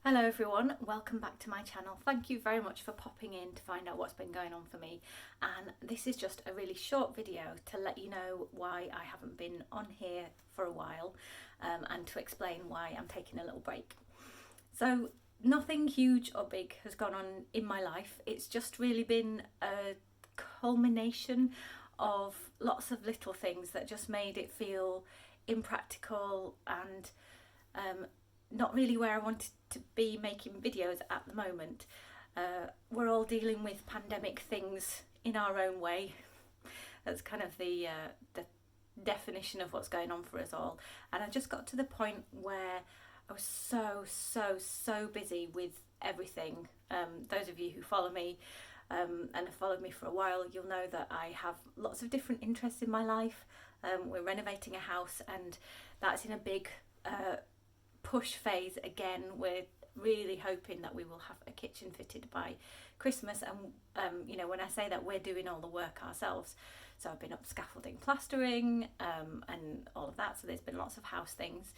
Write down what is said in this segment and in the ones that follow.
Hello everyone, welcome back to my channel. Thank you very much for popping in to find out what's been going on for me, and this is just a really short video to let you know why I haven't been on here for a while, and to explain why I'm taking a little break. So nothing huge or big has gone on in my life. It's just really been a culmination of lots of little things that just made it feel impractical and not really where I wanted to be making videos at the moment. We're all dealing with pandemic things in our own way. That's kind of the definition of what's going on for us all. And I just got to the point where I was so busy with everything. Those of you who follow me and have followed me for a while, you'll know that I have lots of different interests in my life. We're renovating a house, and that's in a big push phase again. We're really hoping that we will have a kitchen fitted by Christmas, and you know, when I say that, we're doing all the work ourselves. So I've been up scaffolding, plastering, and all of that. So there's been lots of house things.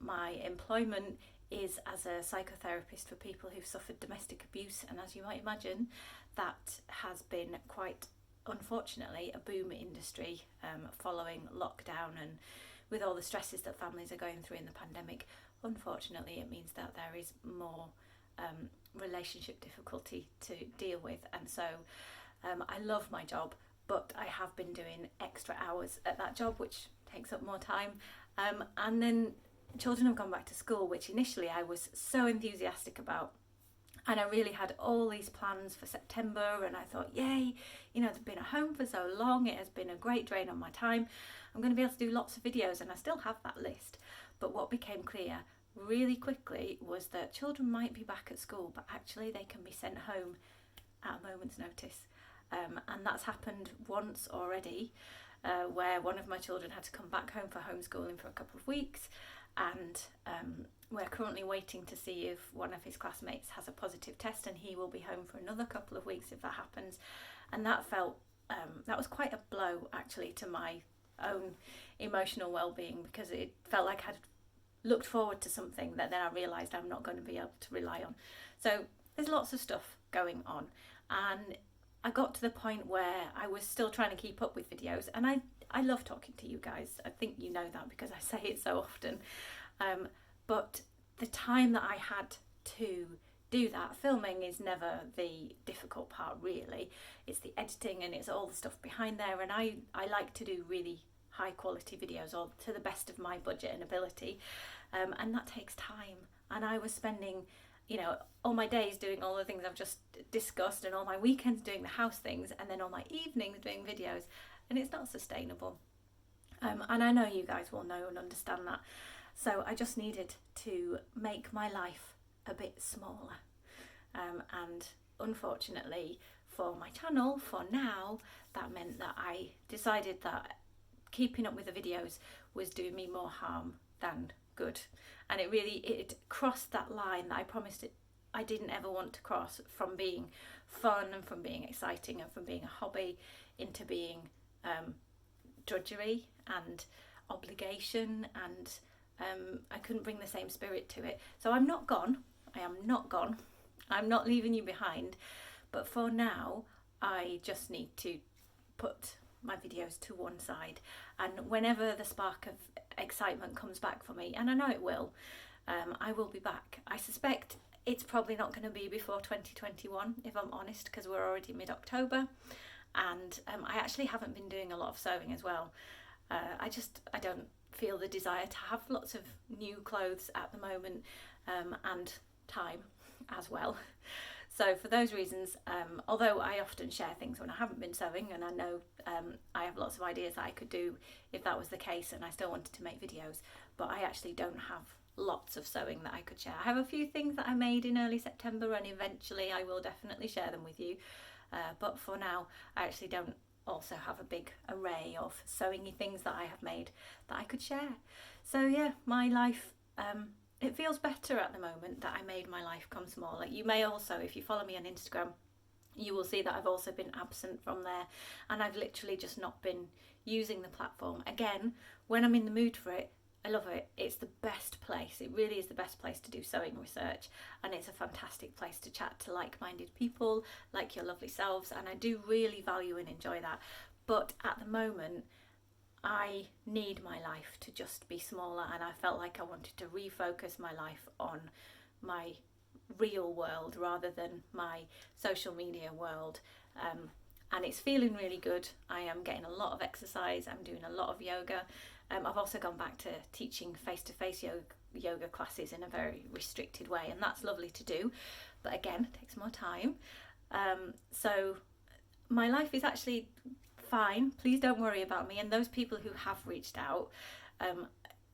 My employment is as a psychotherapist for people who've suffered domestic abuse, and as you might imagine, that has been quite, unfortunately, a boom industry following lockdown, and with all the stresses that families are going through in the pandemic. Unfortunately, it means that there is more relationship difficulty to deal with, and so I love my job, but I have been doing extra hours at that job, which takes up more time, and then children have gone back to school, which initially I was so enthusiastic about, and I really had all these plans for September, and I thought, yay, you know, they've been at home for so long, it has been a great drain on my time, I'm going to be able to do lots of videos, and I still have that list. But what became clear really quickly was that children might be back at school, but actually they can be sent home at a moment's notice. And that's happened once already, where one of my children had to come back home for homeschooling for a couple of weeks, and we're currently waiting to see if one of his classmates has a positive test, and he will be home for another couple of weeks if that happens. And that felt, that was quite a blow actually to my own emotional well-being, because it felt like I'd looked forward to something that then I realised I'm not going to be able to rely on. So there's lots of stuff going on, and I got to the point where I was still trying to keep up with videos, and I love talking to you guys. I think you know that because I say it so often, but the time that I had to do that, filming is never the difficult part really. It's the editing, and it's all the stuff behind there, and I like to do really high quality videos, or to the best of my budget and ability, and that takes time. And I was spending, you know, all my days doing all the things I've just discussed, and all my weekends doing the house things, and then all my evenings doing videos, and it's not sustainable. And I know you guys will know and understand that. So I just needed to make my life a bit smaller, and unfortunately for my channel, for now, that meant that I decided that keeping up with the videos was doing me more harm than good, and it crossed that line that I promised it I didn't ever want to cross, from being fun and from being exciting and from being a hobby into being drudgery and obligation, and I couldn't bring the same spirit to it. So I'm not gone. I am not gone. I'm not leaving you behind, but for now I just need to put my videos to one side, and whenever the spark of excitement comes back for me, and I know it will, I will be back. I suspect it's probably not going to be before 2021, if I'm honest, because we're already mid-October, and I actually haven't been doing a lot of sewing as well. I don't feel the desire to have lots of new clothes at the moment, and time as well. So for those reasons, although I often share things when I haven't been sewing, and I know I have lots of ideas that I could do if that was the case and I still wanted to make videos, but I actually don't have lots of sewing that I could share. I have a few things that I made in early September, and eventually I will definitely share them with you, but for now I actually don't also have a big array of sewing-y things that I have made that I could share. So yeah, my life, it feels better at the moment that I made my life come smaller. You may also, if you follow me on Instagram, you will see that I've also been absent from there, and I've literally just not been using the platform. Again, when I'm in the mood for it, I love it. It's the best place. It really is the best place to do sewing research, and it's a fantastic place to chat to like-minded people like your lovely selves, and I do really value and enjoy that. But at the moment, I need my life to just be smaller, and I felt like I wanted to refocus my life on my real world rather than my social media world. And it's feeling really good. I am getting a lot of exercise, I'm doing a lot of yoga. I've also gone back to teaching face-to-face yoga classes in a very restricted way, and that's lovely to do, but again, it takes more time. So my life is actually fine. Please don't worry about me. And those people who have reached out,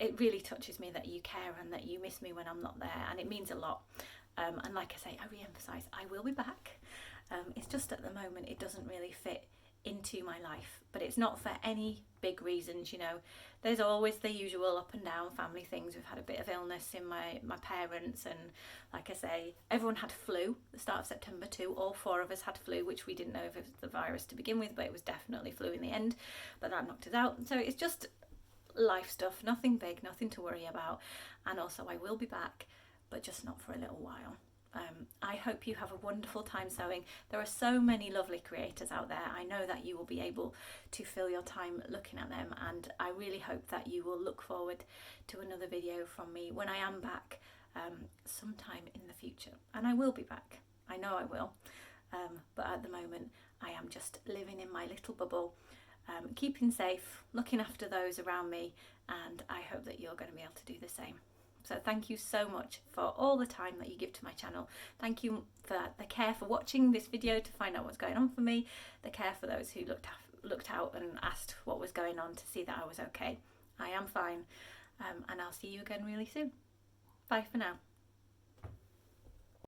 it really touches me that you care and that you miss me when I'm not there, and it means a lot. And like I say, I re-emphasise, I will be back. It's just at the moment it doesn't really fit into my life, but it's not for any big reasons, you know. There's always the usual up and down family things. We've had a bit of illness in my parents, and like I say, everyone had flu at the start of September too. All four of us had flu, which we didn't know if it was the virus to begin with, but it was definitely flu in the end, but that knocked us out. So it's just life stuff, nothing big, nothing to worry about. And also I will be back, but just not for a little while. I hope you have a wonderful time sewing. There are so many lovely creators out there. I know that you will be able to fill your time looking at them, and I really hope that you will look forward to another video from me when I am back sometime in the future. And I will be back, I know I will, but at the moment I am just living in my little bubble, keeping safe, looking after those around me, and I hope that you're going to be able to do the same. So thank you so much for all the time that you give to my channel. Thank you for the care for watching this video to find out what's going on for me, the care for those who looked out and asked what was going on to see that I was okay. I am fine, and I'll see you again really soon. Bye for now.